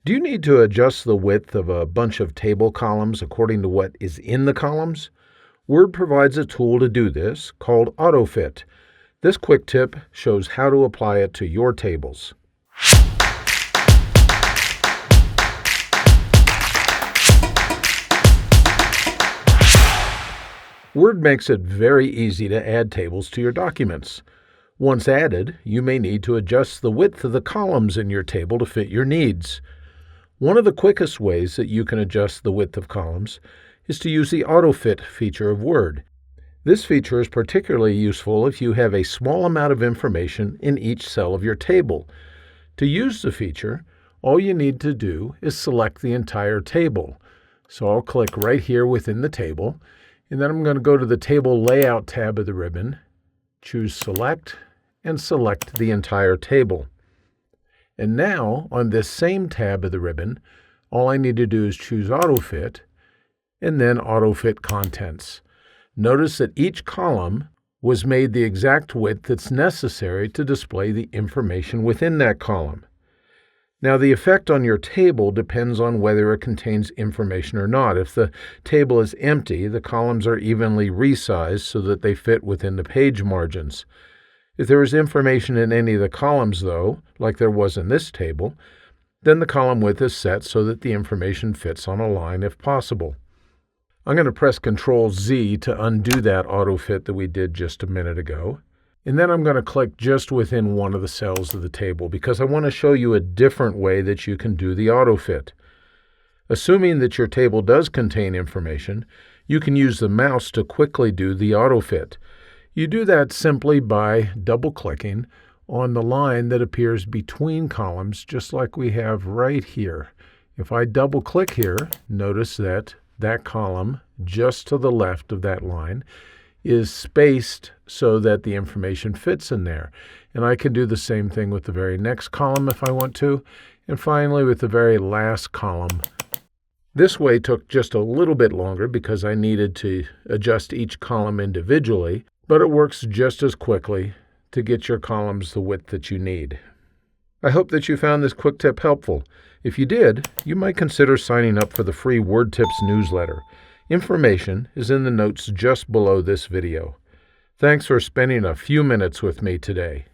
Do you need to adjust the width of a bunch of table columns according to what is in the columns? Word provides a tool to do this called AutoFit. This quick tip shows how to apply it to your tables. Word makes it very easy to add tables to your documents. Once added, you may need to adjust the width of the columns in your table to fit your needs. One of the quickest ways that you can adjust the width of columns is to use the AutoFit feature of Word. This feature is particularly useful if you have a small amount of information in each cell of your table. To use the feature, all you need to do is select the entire table. So I'll click right here within the table, and then I'm going to go to the Table Layout tab of the ribbon, choose Select, and select the entire table. And now, on this same tab of the ribbon, all I need to do is choose AutoFit, and then AutoFit Contents. Notice that each column was made the exact width that's necessary to display the information within that column. Now, the effect on your table depends on whether it contains information or not. If the table is empty, the columns are evenly resized so that they fit within the page margins. If there is information in any of the columns, though, like there was in this table, then the column width is set so that the information fits on a line if possible. I'm going to press Ctrl-Z to undo that AutoFit that we did just a minute ago. And then I'm going to click just within one of the cells of the table because I want to show you a different way that you can do the AutoFit. Assuming that your table does contain information, you can use the mouse to quickly do the AutoFit. You do that simply by double-clicking on the line that appears between columns, just like we have right here. If I double-click here, notice that that column just to the left of that line is spaced so that the information fits in there. And I can do the same thing with the very next column if I want to, and finally with the very last column. This way took just a little bit longer because I needed to adjust each column individually, but it works just as quickly to get your columns the width that you need. I hope that you found this quick tip helpful. If you did, you might consider signing up for the free Word Tips newsletter. Information is in the notes just below this video. Thanks for spending a few minutes with me today.